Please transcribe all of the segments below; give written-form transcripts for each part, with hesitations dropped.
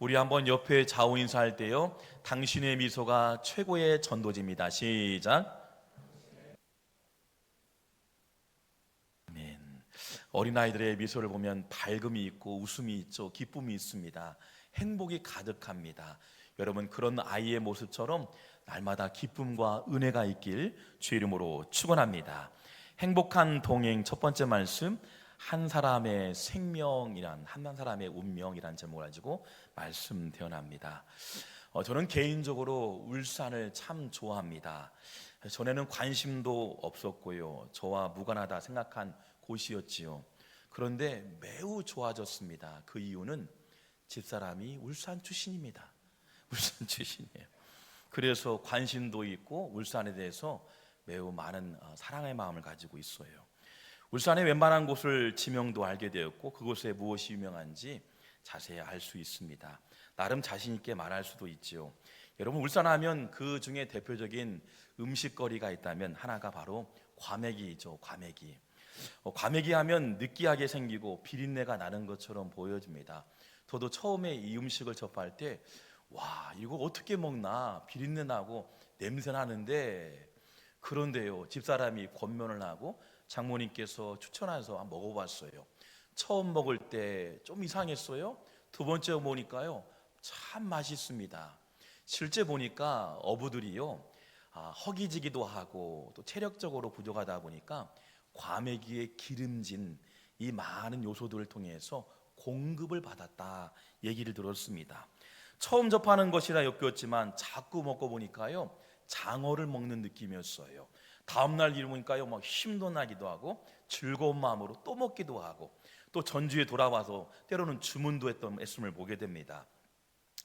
우리 한번 옆에 좌우 인사할 때요, 당신의 미소가 최고의 전도지입니다. 시작. 아멘. 어린아이들의 미소를 보면 밝음이 있고 웃음이 있죠. 기쁨이 있습니다. 행복이 가득합니다. 여러분, 그런 아이의 모습처럼 날마다 기쁨과 은혜가 있길 주 이름으로 축원합니다. 행복한 동행 첫 번째 말씀, 한 사람의 생명이란, 한 사람의 운명이란 제목을 가지고 말씀 대언합니다. 저는 개인적으로 울산을 참 좋아합니다. 전에는 관심도 없었고요, 저와 무관하다 생각한 곳이었지요. 그런데 매우 좋아졌습니다. 그 이유는 집사람이 울산 출신입니다. 울산 출신이에요. 그래서 관심도 있고 울산에 대해서 매우 많은 사랑의 마음을 가지고 있어요. 울산의 웬만한 곳을 지명도 알게 되었고, 그곳에 무엇이 유명한지 자세히 알 수 있습니다. 나름 자신 있게 말할 수도 있지요. 여러분, 울산하면 그 중에 대표적인 음식거리가 있다면 하나가 바로 과메기죠. 과메기. 과메기 하면 느끼하게 생기고 비린내가 나는 것처럼 보여집니다. 저도 처음에 이 음식을 접할 때, 와, 이거 어떻게 먹나, 비린내 나고 냄새 나는데, 그런데요, 집사람이 권면을 하고 장모님께서 추천해서 한번 먹어봤어요. 처음 먹을 때 좀 이상했어요. 두 번째 보니까요, 참 맛있습니다. 실제 보니까 어부들이요, 허기지기도 하고 또 체력적으로 부족하다 보니까 과메기에 기름진 이 많은 요소들을 통해서 공급을 받았다 얘기를 들었습니다. 처음 접하는 것이라 역겼지만 자꾸 먹고 보니까요, 장어를 먹는 느낌이었어요. 다음날 일어나니까요, 막 힘도 나기도 하고 즐거운 마음으로 또 먹기도 하고, 또 전주에 돌아와서 때로는 주문도 했음을 보게 됩니다.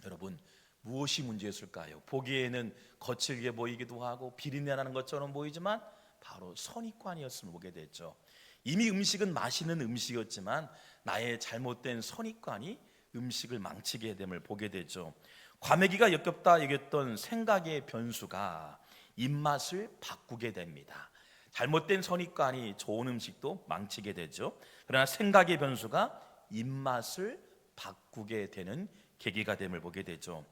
여러분, 무엇이 문제였을까요? 보기에는 거칠게 보이기도 하고 비린내 나는 것처럼 보이지만 바로 선입관이었음을 보게 됐죠. 이미 음식은 맛있는 음식이었지만 나의 잘못된 선입관이 음식을 망치게 됨을 보게 되죠. 과메기가 역겹다 여겼던 생각의 변수가 입맛을 바꾸게 됩니다. 잘못된 선입관이 좋은 음식도 망치게 되죠. 그러나 생각의 변수가 입맛을 바꾸게 되는 계기가 됨을 보게 되죠.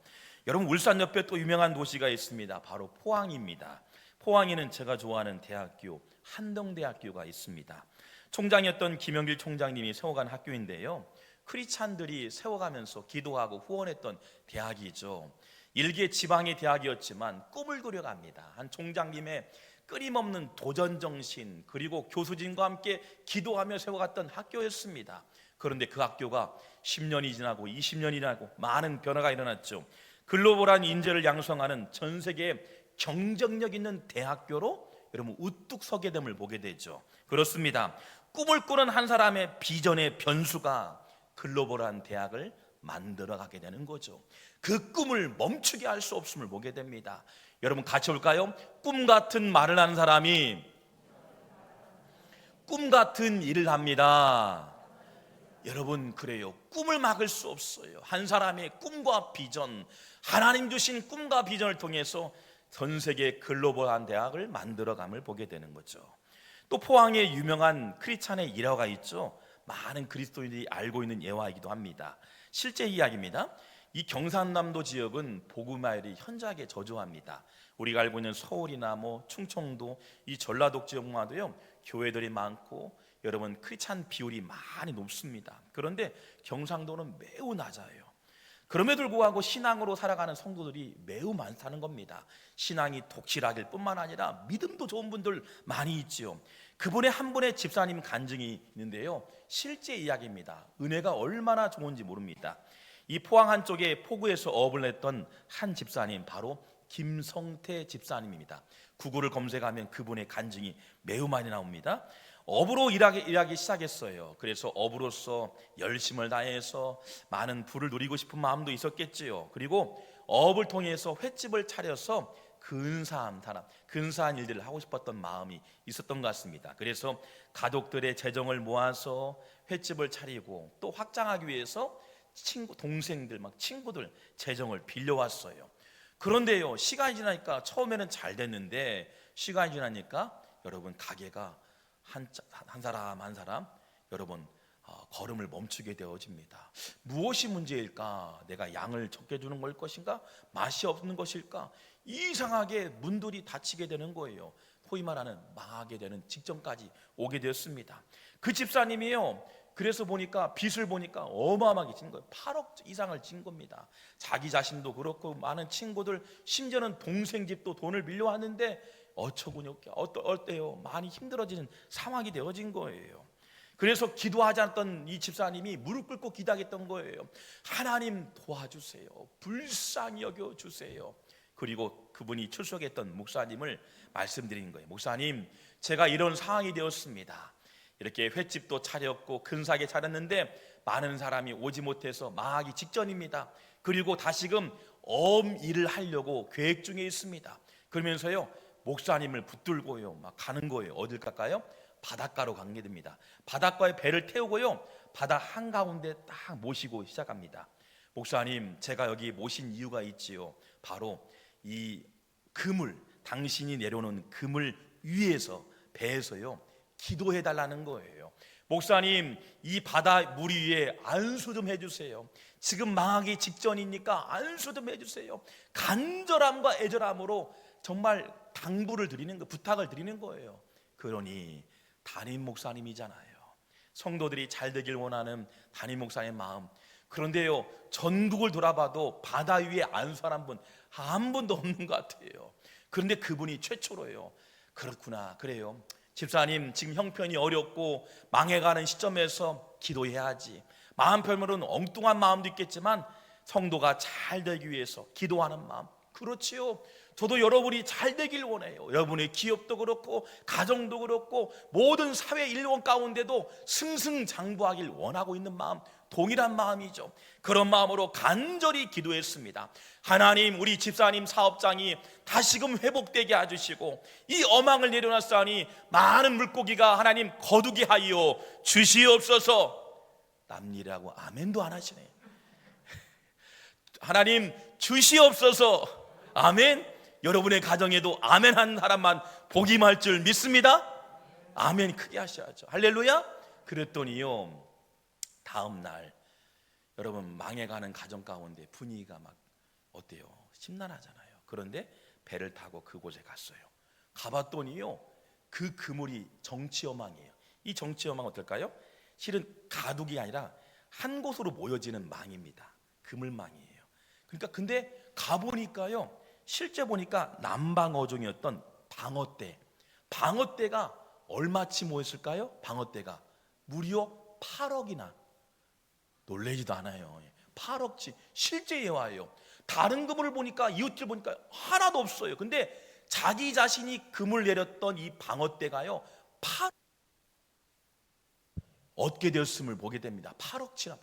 여러분, 울산 옆에 또 유명한 도시가 있습니다. 바로 포항입니다. 포항에는 제가 좋아하는 대학교, 한동대학교가 있습니다. 총장이었던 김영길 총장님이 세워간 학교인데요, 크리스찬들이 세워가면서 기도하고 후원했던 대학이죠. 일개 지방의 대학이었지만 꿈을 그려갑니다. 한 총장님의 끊임없는 도전정신, 그리고 교수진과 함께 기도하며 세워갔던 학교였습니다. 그런데 그 학교가 10년이 지나고 20년이 지나고 많은 변화가 일어났죠. 글로벌한 인재를 양성하는 전 세계 경쟁력 있는 대학교로 여러분 우뚝 서게 됨을 보게 되죠. 그렇습니다. 꿈을 꾸는 한 사람의 비전의 변수가 글로벌한 대학을 만들어가게 되는 거죠. 그 꿈을 멈추게 할 수 없음을 보게 됩니다. 여러분, 같이 볼까요? 꿈 같은 말을 하는 사람이 꿈 같은 일을 합니다. 여러분, 그래요. 꿈을 막을 수 없어요. 한 사람의 꿈과 비전, 하나님 주신 꿈과 비전을 통해서 전 세계 글로벌한 대학을 만들어감을 보게 되는 거죠. 또 포항에 유명한 크리스찬의 일화가 있죠. 많은 그리스도인들이 알고 있는 예화이기도 합니다. 실제 이야기입니다. 이 경상남도 지역은 복음화율이 현저하게 저조합니다. 우리가 알고 있는 서울이나 충청도, 이 전라도 지역마도요, 교회들이 많고 여러분 크리스찬 비율이 많이 높습니다. 그런데 경상도는 매우 낮아요. 그럼에도 불구하고 신앙으로 살아가는 성도들이 매우 많다는 겁니다. 신앙이 독실하길 뿐만 아니라 믿음도 좋은 분들 많이 있지요. 그분의 한 분의 집사님 간증이 있는데요, 실제 이야기입니다. 은혜가 얼마나 좋은지 모릅니다. 이 포항 한쪽에 포구에서 어업을 했던 한 집사님, 바로 김성태 집사님입니다. 구글을 검색하면 그분의 간증이 매우 많이 나옵니다. 업으로 일하기 시작했어요. 그래서 업으로서 열심을 다해서 많은 부를 누리고 싶은 마음도 있었겠지요. 그리고 업을 통해서 횟집을 차려서 근사한 일들을 하고 싶었던 마음이 있었던 것 같습니다. 그래서 가족들의 재정을 모아서 횟집을 차리고 또 확장하기 위해서 동생들, 친구들 재정을 빌려왔어요. 그런데요, 시간이 지나니까 처음에는 잘 됐는데 시간이 지나니까 여러분 가게가 한 사람 한 사람 여러분 걸음을 멈추게 되어집니다. 무엇이 문제일까? 내가 양을 적게 주는 걸 것인가? 맛이 없는 것일까? 이상하게 문들이 닫히게 되는 거예요. 소위 말하는 망하게 되는 직전까지 오게 되었습니다. 그 집사님이요, 그래서 보니까 빚을 보니까 어마어마하게 진 거예요. 8억 이상을 진 겁니다. 자기 자신도 그렇고 많은 친구들, 심지어는 동생 집도 돈을 빌려왔는데 어처구니없게 어때요? 많이 힘들어지는 상황이 되어진 거예요. 그래서 기도하지 않았던 이 집사님이 무릎 꿇고 기도하겠던 거예요. 하나님 도와주세요. 불쌍히 여겨주세요. 그리고 그분이 출석했던 목사님을 말씀드린 거예요. 목사님, 제가 이런 상황이 되었습니다. 이렇게 횟집도 차렸고 근사하게 차렸는데 많은 사람이 오지 못해서 망하기 직전입니다. 그리고 다시금 일을 하려고 계획 중에 있습니다. 그러면서요, 목사님을 붙들고요 막 가는 거예요. 어딜 갈까요? 바닷가로 가게 됩니다. 바닷가에 배를 태우고요, 바다 한가운데 딱 모시고 시작합니다. 목사님, 제가 여기 모신 이유가 있지요. 바로 이 그물, 당신이 내려놓은 그물 위에서, 배에서요, 기도해 달라는 거예요. 목사님, 이 바다 물 위에 안수 좀 해주세요. 지금 망하기 직전이니까 안수 좀 해주세요. 간절함과 애절함으로 정말 당부를 드리는 거, 부탁을 드리는 거예요. 그러니 담임 목사님이잖아요. 성도들이 잘 되길 원하는 담임 목사의 마음. 그런데요, 전국을 돌아봐도 바다 위에 안수한 분 한 분도 없는 것 같아요. 그런데 그분이 최초로요. 그렇구나, 그래요. 집사님, 지금 형편이 어렵고 망해가는 시점에서 기도해야지. 마음편으로는 엉뚱한 마음도 있겠지만 성도가 잘 되기 위해서 기도하는 마음, 그렇지요. 저도 여러분이 잘 되길 원해요. 여러분의 기업도 그렇고 가정도 그렇고 모든 사회 일원 가운데도 승승장구하길 원하고 있는 마음, 동일한 마음이죠. 그런 마음으로 간절히 기도했습니다. 하나님, 우리 집사님 사업장이 다시금 회복되게 해주시고 이 어망을 내려놨사니 많은 물고기가 하나님 거두게 하여 주시옵소서. 남일이라고 아멘도 안 하시네. 하나님 주시옵소서. 아멘. 여러분의 가정에도 아멘 한 사람만 복임할 줄 믿습니다. 아멘 크게 하셔야죠. 할렐루야. 그랬더니요, 다음 날 여러분, 망해가는 가정 가운데 분위기가 막 어때요? 심란하잖아요. 그런데 배를 타고 그곳에 갔어요. 가봤더니요, 그 그물이 정치여망이에요. 이 정치여망 어떨까요? 실은 가둑이 아니라 한 곳으로 모여지는 망입니다. 그물망이에요. 그러니까 근데 가보니까요, 실제 보니까 남방어종이었던 방어떼, 방어떼가 얼마치 모였을까요? 방어떼가 무려 8억이나. 놀라지도 않아요. 8억치 실제 예화예요. 다른 그물을 보니까, 이웃들 보니까 하나도 없어요. 근데 자기 자신이 그물 내렸던 이 방어떼가요, 얻게 되었음을 보게 됩니다. 8억치나.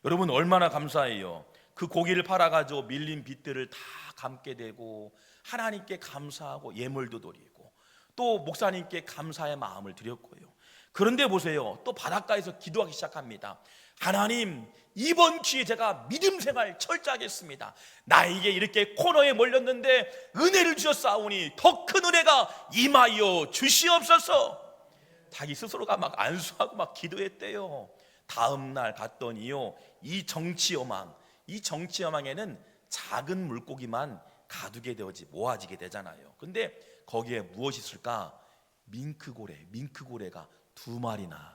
여러분, 얼마나 감사해요. 그 고기를 팔아가지고 밀린 빚들을 다 갚게 되고 하나님께 감사하고 예물도 드리고 또 목사님께 감사의 마음을 드렸고요. 그런데 보세요, 또 바닷가에서 기도하기 시작합니다. 하나님, 이번 기회에 제가 믿음 생활 철저하겠습니다. 나에게 이렇게 코너에 몰렸는데 은혜를 주셨사오니 더 큰 은혜가 임하여 주시옵소서. 자기 스스로가 막 안수하고 막 기도했대요. 다음 날 갔더니요, 이 정치여망에는 작은 물고기만 가두게 되어지 모아지게 되잖아요. 근데 거기에 무엇이 있을까? 밍크고래가 2마리나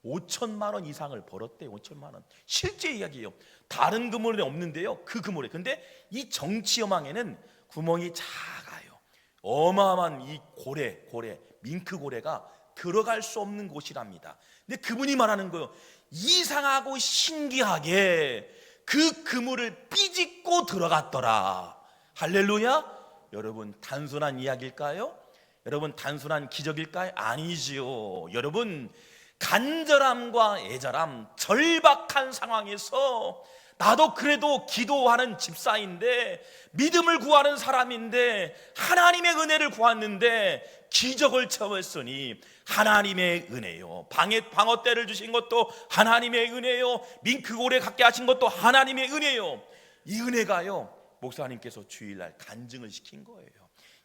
5천만 원 이상을 벌었대요. 5천만 원. 실제 이야기예요. 다른 그물에 없는데요, 그 그물에. 근데 이 정치여망에는 구멍이 작아요. 어마어마한 이 고래, 밍크고래가 들어갈 수 없는 곳이랍니다. 근데 그분이 말하는 거예요. 이상하고 신기하게 그 그물을 삐짓고 들어갔더라. 할렐루야. 여러분, 단순한 이야기일까요? 여러분, 단순한 기적일까요? 아니지요. 여러분, 간절함과 애절함, 절박한 상황에서 나도 그래도 기도하는 집사인데, 믿음을 구하는 사람인데, 하나님의 은혜를 구했는데 기적을 체험했으니 하나님의 은혜요. 방어떼를 주신 것도 하나님의 은혜요. 밍크고래 갖게 하신 것도 하나님의 은혜요. 이 은혜가요, 목사님께서 주일날 간증을 시킨 거예요.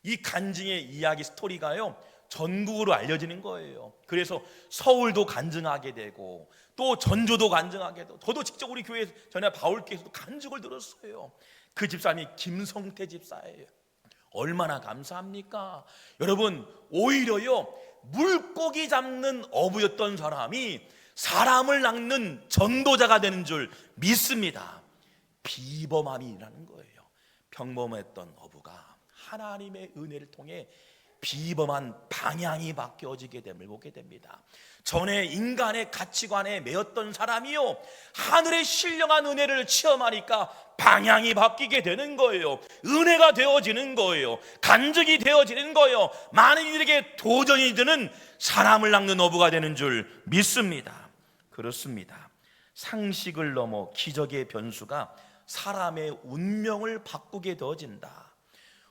이 간증의 이야기 스토리가요, 전국으로 알려지는 거예요. 그래서 서울도 간증하게 되고 또 전주도 간증하게 되고, 저도 직접 우리 교회 전에 바울교회에서도 간증을 들었어요. 그 집사님이 김성태 집사예요. 얼마나 감사합니까? 여러분, 오히려요 물고기 잡는 어부였던 사람이 사람을 낚는 전도자가 되는 줄 믿습니다. 비범함이라는 거예요. 평범했던 어부가 하나님의 은혜를 통해 비범한 방향이 바뀌어지게 됨을 보게 됩니다. 전에 인간의 가치관에 매였던 사람이요 하늘의 신령한 은혜를 체험하니까 방향이 바뀌게 되는 거예요. 은혜가 되어지는 거예요. 간증이 되어지는 거예요. 많은 이들에게 도전이 되는 사람을 낚는 어부가 되는 줄 믿습니다. 그렇습니다. 상식을 넘어 기적의 변수가 사람의 운명을 바꾸게 되어진다.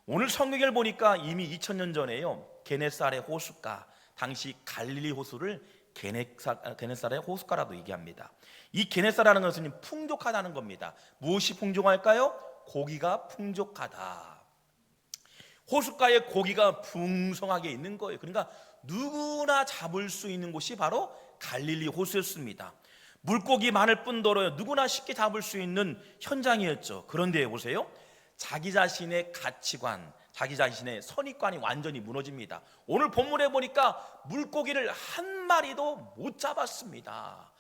오늘 성경을 보니까 이미 2000년 전에요 게네사렛 호숫가, 당시 갈릴리 호수를 게네사렛 호숫가라도 얘기합니다. 이 게네사라는 것은 풍족하다는 겁니다. 무엇이 풍족할까요? 고기가 풍족하다. 호숫가에 고기가 풍성하게 있는 거예요. 그러니까 누구나 잡을 수 있는 곳이 바로 갈릴리 호수였습니다. 물고기 많을 뿐더러 누구나 쉽게 잡을 수 있는 현장이었죠. 그런데 보세요, 자기 자신의 가치관, 자기 자신의 선입관이 완전히 무너집니다. 오늘 본문에 보니까 물고기를 한 마리도 못 잡았습니다.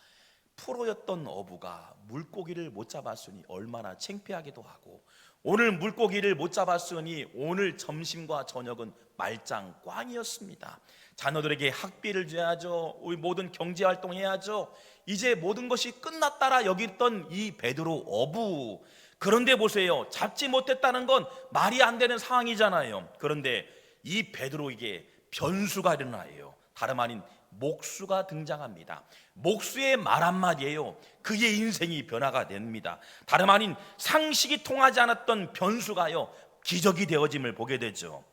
프로였던 어부가 물고기를 못 잡았으니 얼마나 창피하기도 하고, 오늘 물고기를 못 잡았으니 오늘 점심과 저녁은 말짱 꽝이었습니다. 자녀들에게 학비를 줘야죠. 우리 모든 경제활동 해야죠. 이제 모든 것이 끝났다라 여겼던 이 베드로 어부, 그런데 보세요, 잡지 못했다는 건 말이 안 되는 상황이잖아요. 그런데 이 베드로에게 변수가 일어나요. 다름 아닌 목수가 등장합니다. 목수의 말 한마디예요, 그의 인생이 변화가 됩니다. 다름 아닌 상식이 통하지 않았던 변수가요 기적이 되어짐을 보게 되죠.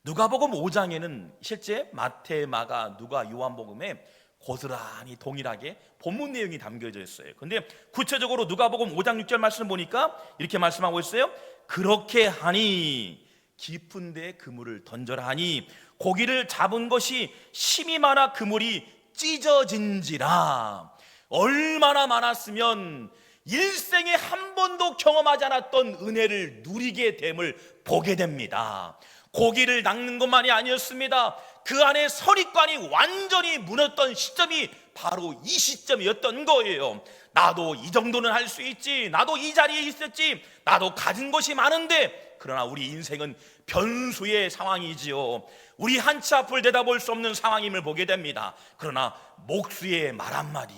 누가복음 5장에는 실제 마태, 마가, 누가, 요한복음에 고스란히 동일하게 본문 내용이 담겨져 있어요. 근데 구체적으로 누가복음 5장 6절 말씀 보니까 이렇게 말씀하고 있어요. 그렇게 하니 깊은 데에 그물을 던져라 하니 고기를 잡은 것이 심이 많아 그물이 찢어진지라. 얼마나 많았으면 일생에 한 번도 경험하지 않았던 은혜를 누리게 됨을 보게 됩니다. 고기를 낚는 것만이 아니었습니다. 그 안에 선입관이 완전히 무너졌던 시점이 바로 이 시점이었던 거예요. 나도 이 정도는 할 수 있지, 나도 이 자리에 있었지, 나도 가진 것이 많은데. 그러나 우리 인생은 변수의 상황이지요. 우리 한치 앞을 내다볼 수 없는 상황임을 보게 됩니다. 그러나 목수의 말 한마디,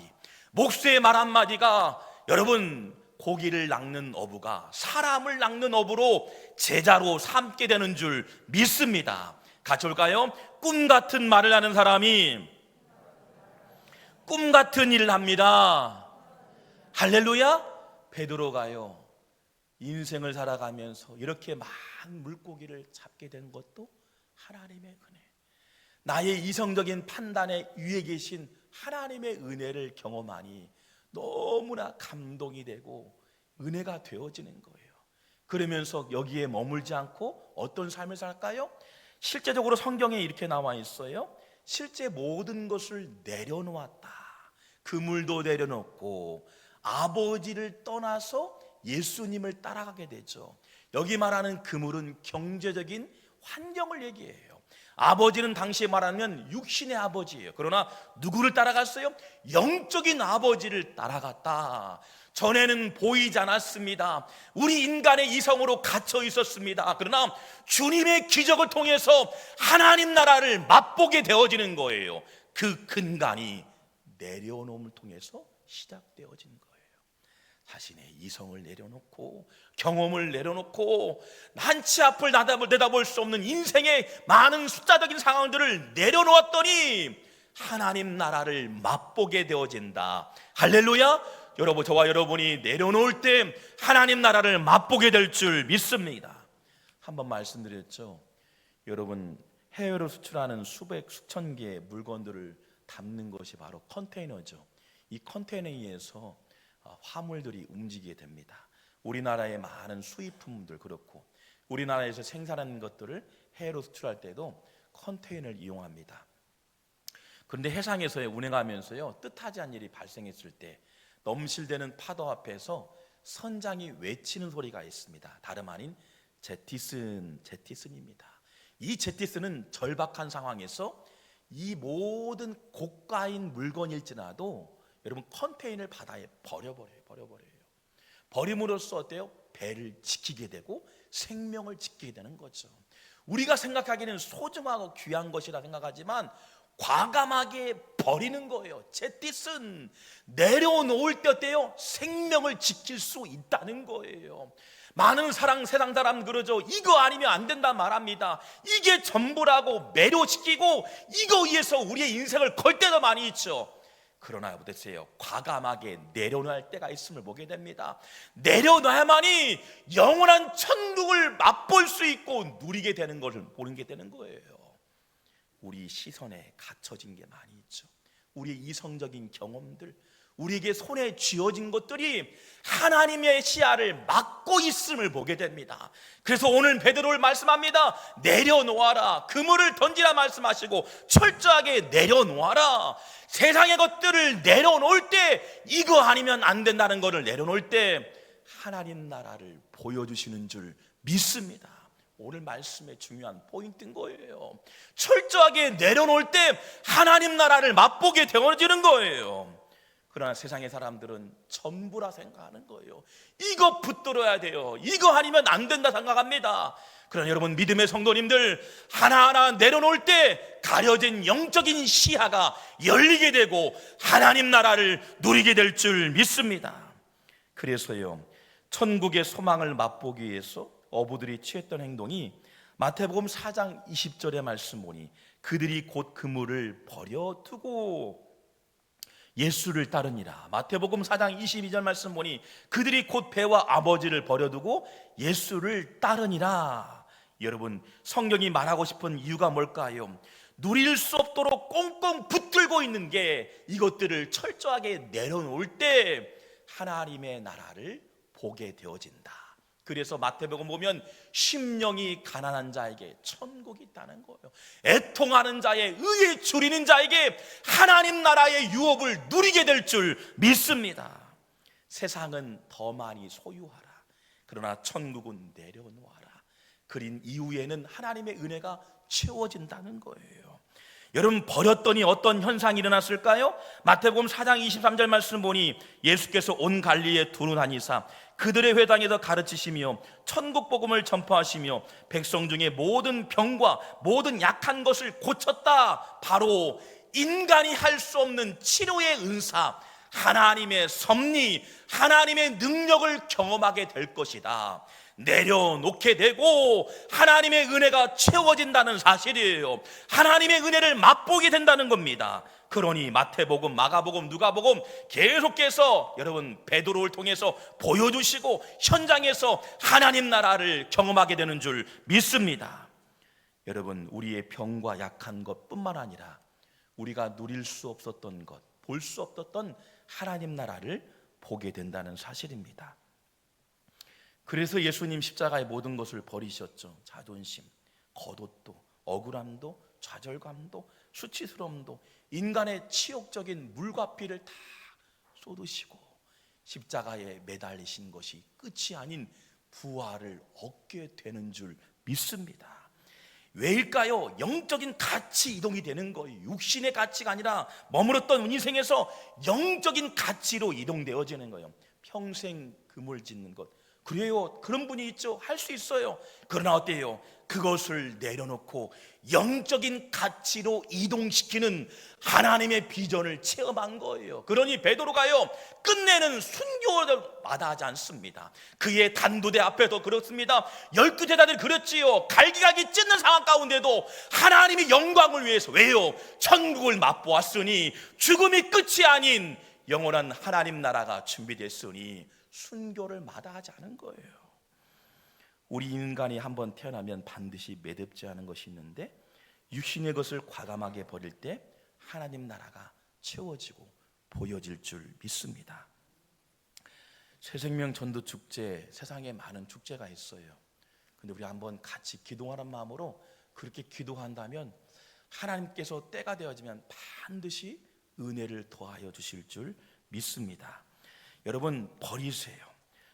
목수의 말 한마디가, 여러분, 고기를 낚는 어부가 사람을 낚는 어부로 제자로 삼게 되는 줄 믿습니다. 같이 올까요? 꿈 같은 말을 하는 사람이 꿈 같은 일을 합니다. 할렐루야. 베드로가요 인생을 살아가면서 이렇게 많은 물고기를 잡게 된 것도 하나님의 은혜, 나의 이성적인 판단에 위에 계신 하나님의 은혜를 경험하니 너무나 감동이 되고 은혜가 되어지는 거예요. 그러면서 여기에 머물지 않고 어떤 삶을 살까요? 실제적으로 성경에 이렇게 나와 있어요. 실제 모든 것을 내려놓았다. 그물도 내려놓고 아버지를 떠나서 예수님을 따라가게 되죠. 여기 말하는 그물은 경제적인 환경을 얘기해요. 아버지는 당시에 말하면 육신의 아버지예요. 그러나 누구를 따라갔어요? 영적인 아버지를 따라갔다. 전에는 보이지 않았습니다. 우리 인간의 이성으로 갇혀 있었습니다. 그러나 주님의 기적을 통해서 하나님 나라를 맛보게 되어지는 거예요. 그 근간이 내려놓음을 통해서 시작되어진 거예요. 자신의 이성을 내려놓고 경험을 내려놓고 한치 앞을 내다볼 수 없는 인생의 많은 숫자적인 상황들을 내려놓았더니 하나님 나라를 맛보게 되어진다. 할렐루야. 여러분, 저와 여러분이 내려놓을 때 하나님 나라를 맛보게 될 줄 믿습니다. 한번 말씀드렸죠. 여러분, 해외로 수출하는 수백 수천 개의 물건들을 담는 것이 바로 컨테이너죠. 이 컨테이너에 의해서 화물들이 움직이게 됩니다. 우리나라의 많은 수입품들 그렇고 우리나라에서 생산하는 것들을 해외로 수출할 때도 컨테이너를 이용합니다. 그런데 해상에서 운행하면서요, 뜻하지 않은 일이 발생했을 때 넘실대는 파도 앞에서 선장이 외치는 소리가 있습니다. 다름 아닌 제티슨입니다. 이 제티슨은 절박한 상황에서 이 모든 고가인 물건일지라도 여러분 컨테이너를 바다에 버려버려요. 버림으로써 어때요? 배를 지키게 되고 생명을 지키게 되는 거죠. 우리가 생각하기에는 소중하고 귀한 것이라 생각하지만 과감하게 버리는 거예요. 제티슨, 내려놓을 때 어때요? 생명을 지킬 수 있다는 거예요. 많은 세상 사람 그러죠. 이거 아니면 안 된다 말합니다. 이게 전부라고 매료시키고 이거 위해서 우리의 인생을 걸 때도 많이 있죠. 그러나 보세요, 과감하게 내려놓을 때가 있음을 보게 됩니다. 내려놔야만이 영원한 천국을 맛볼 수 있고 누리게 되는 것을 보는 게 되는 거예요. 우리 시선에 갇혀진 게 많이 있죠. 우리의 이성적인 경험들, 우리에게 손에 쥐어진 것들이 하나님의 시야를 막고 있음을 보게 됩니다. 그래서 오늘 베드로를 말씀합니다. 내려놓아라. 그물을 던지라 말씀하시고 철저하게 내려놓아라. 세상의 것들을 내려놓을 때 이거 아니면 안 된다는 것을 내려놓을 때 하나님 나라를 보여주시는 줄 믿습니다. 오늘 말씀의 중요한 포인트인 거예요. 철저하게 내려놓을 때 하나님 나라를 맛보게 되어지는 거예요. 그러나 세상의 사람들은 전부라 생각하는 거예요. 이거 붙들어야 돼요. 이거 아니면 안 된다 생각합니다. 그러나 여러분 믿음의 성도님들, 하나하나 내려놓을 때 가려진 영적인 시야가 열리게 되고 하나님 나라를 누리게 될 줄 믿습니다. 그래서요, 천국의 소망을 맛보기 위해서 어부들이 취했던 행동이 마태복음 4장 20절의 말씀 보니 그들이 곧 그물을 버려두고 예수를 따르니라. 마태복음 4장 22절 말씀 보니 그들이 곧 배와 아버지를 버려두고 예수를 따르니라. 여러분, 성경이 말하고 싶은 이유가 뭘까요? 누릴 수 없도록 꽁꽁 붙들고 있는 게 이것들을 철저하게 내려놓을 때 하나님의 나라를 보게 되어진다. 그래서 마태복음 보면 심령이 가난한 자에게 천국이 있다는 거예요. 애통하는 자의 의에 줄이는 자에게 하나님 나라의 유업을 누리게 될 줄 믿습니다. 세상은 더 많이 소유하라. 그러나 천국은 내려놓아라. 그린 이후에는 하나님의 은혜가 채워진다는 거예요. 여러분, 버렸더니 어떤 현상이 일어났을까요? 마태복음 4장 23절 말씀 보니 예수께서 온 갈릴리에 두루 다니사 그들의 회당에서 가르치시며 천국 복음을 전파하시며 백성 중에 모든 병과 모든 약한 것을 고쳤다. 바로 인간이 할 수 없는 치료의 은사, 하나님의 섭리, 하나님의 능력을 경험하게 될 것이다. 내려놓게 되고 하나님의 은혜가 채워진다는 사실이에요. 하나님의 은혜를 맛보게 된다는 겁니다. 그러니 마태복음, 마가복음, 누가복음 계속해서 여러분 베드로를 통해서 보여주시고 현장에서 하나님 나라를 경험하게 되는 줄 믿습니다. 여러분, 우리의 병과 약한 것뿐만 아니라 우리가 누릴 수 없었던 것, 볼 수 없었던 하나님 나라를 보게 된다는 사실입니다. 그래서 예수님 십자가의 모든 것을 버리셨죠. 자존심, 겉옷도, 억울함도, 좌절감도, 수치스러움도, 인간의 치욕적인 물과 피를 다 쏟으시고 십자가에 매달리신 것이 끝이 아닌 부활을 얻게 되는 줄 믿습니다. 왜일까요? 영적인 가치 이동이 되는 거예요. 육신의 가치가 아니라 머물렀던 인생에서 영적인 가치로 이동되어지는 거예요. 평생 그물 짓는 것, 그래요, 그런 분이 있죠. 할 수 있어요. 그러나 어때요? 그것을 내려놓고 영적인 가치로 이동시키는 하나님의 비전을 체험한 거예요. 그러니 베드로가요, 끝내는 순교를 마다하지 않습니다. 그의 단도대 앞에도 그렇습니다. 12 제자들이 그랬지요. 갈기갈기 찢는 상황 가운데도 하나님의 영광을 위해서, 왜요? 천국을 맛보았으니 죽음이 끝이 아닌 영원한 하나님 나라가 준비됐으니 순교를 마다하지 않은 거예요. 우리 인간이 한번 태어나면 반드시 매듭지 않은 것이 있는데 육신의 것을 과감하게 버릴 때 하나님 나라가 채워지고 보여질 줄 믿습니다. 새생명 전도 축제, 세상에 많은 축제가 있어요. 근데 우리 한번 같이 기도하는 마음으로 그렇게 기도한다면 하나님께서 때가 되어지면 반드시 은혜를 더하여 주실 줄 믿습니다. 여러분, 버리세요.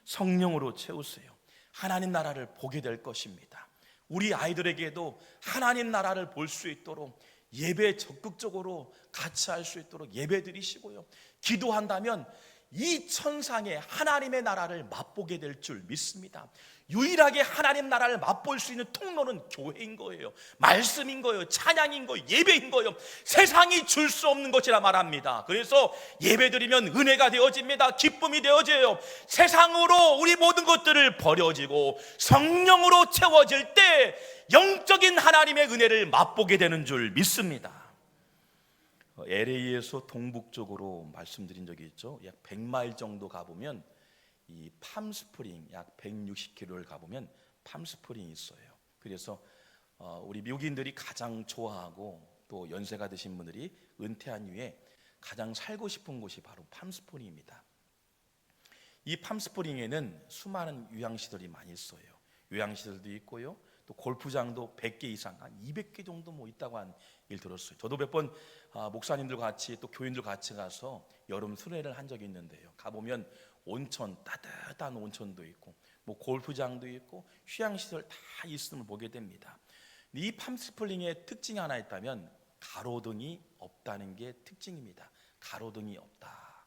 성령으로 채우세요. 하나님 나라를 보게 될 것입니다. 우리 아이들에게도 하나님 나라를 볼 수 있도록 예배 적극적으로 같이 할 수 있도록 예배 드리시고요, 기도한다면 이 천상의 하나님의 나라를 맛보게 될 줄 믿습니다. 유일하게 하나님 나라를 맛볼 수 있는 통로는 교회인 거예요. 말씀인 거예요. 찬양인 거예요. 예배인 거예요. 세상이 줄 수 없는 것이라 말합니다. 그래서 예배 드리면 은혜가 되어집니다. 기쁨이 되어져요. 세상으로 우리 모든 것들을 버려지고 성령으로 채워질 때 영적인 하나님의 은혜를 맛보게 되는 줄 믿습니다. LA에서 동북쪽으로 말씀드린 적이 있죠. 약 100마일 정도 가보면 이 팜스프링, 약 160km를 가보면 팜스프링이 있어요. 그래서 우리 미국인들이 가장 좋아하고 또 연세가 드신 분들이 은퇴한 후에 가장 살고 싶은 곳이 바로 팜스프링입니다. 이 팜스프링에는 수많은 요양시설이 많이 있어요. 요양시설도 있고요, 또 골프장도 100개 이상, 한 200개 정도 뭐 있다고 한 일 들었어요. 저도 몇 번 목사님들과 같이 또 교인들 같이 가서 여름 수련회를 한 적이 있는데요, 가보면 온천, 따뜻한 온천도 있고 뭐 골프장도 있고 휴양시설 다 있음을 보게 됩니다. 이 팜스프링의 특징이 하나 있다면 가로등이 없다는 게 특징입니다. 가로등이 없다.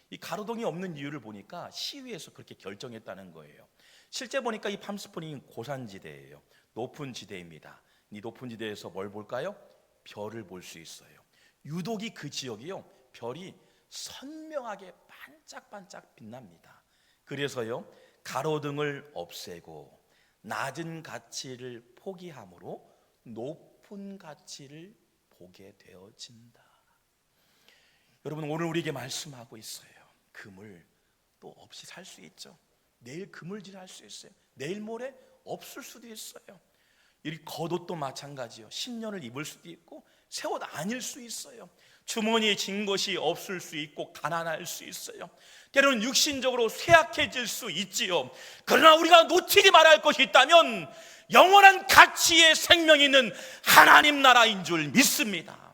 이 가로등이 없는 이유를 보니까 시위에서 그렇게 결정했다는 거예요. 실제 보니까 이 팜스프링은 고산지대예요. 높은 지대입니다. 이 높은 지대에서 뭘 볼까요? 별을 볼 수 있어요. 유독이 그 지역이요, 별이 선명하게 반짝반짝 빛납니다. 그래서요, 가로등을 없애고 낮은 가치를 포기함으로 높은 가치를 보게 되어진다. 여러분, 오늘 우리에게 말씀하고 있어요. 금을 또 없이 살 수 있죠. 내일 그물질 할 수 있어요. 내일 모레 없을 수도 있어요. 이 겉옷도 마찬가지요. 10년을 입을 수도 있고 새 옷 아닐 수 있어요. 주머니에 진 것이 없을 수 있고 가난할 수 있어요. 때로는 육신적으로 쇠약해질 수 있지요. 그러나 우리가 놓치지 말아야 할 것이 있다면 영원한 가치의 생명이 있는 하나님 나라인 줄 믿습니다.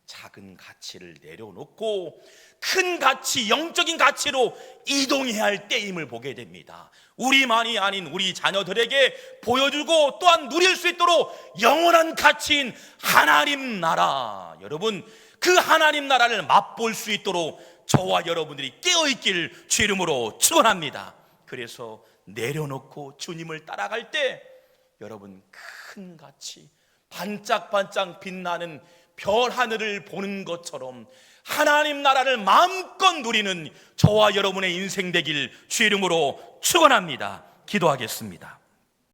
작은 가치를 내려놓고 큰 가치, 영적인 가치로 이동해야 할 때임을 보게 됩니다. 우리만이 아닌 우리 자녀들에게 보여주고 또한 누릴 수 있도록 영원한 가치인 하나님 나라, 여러분, 그 하나님 나라를 맛볼 수 있도록 저와 여러분들이 깨어있길 주 이름으로 축원합니다. 그래서 내려놓고 주님을 따라갈 때 여러분, 큰 가치, 반짝반짝 빛나는 별 하늘을 보는 것처럼 하나님 나라를 마음껏 누리는 저와 여러분의 인생 되길 주 이름으로 축원합니다. 기도하겠습니다.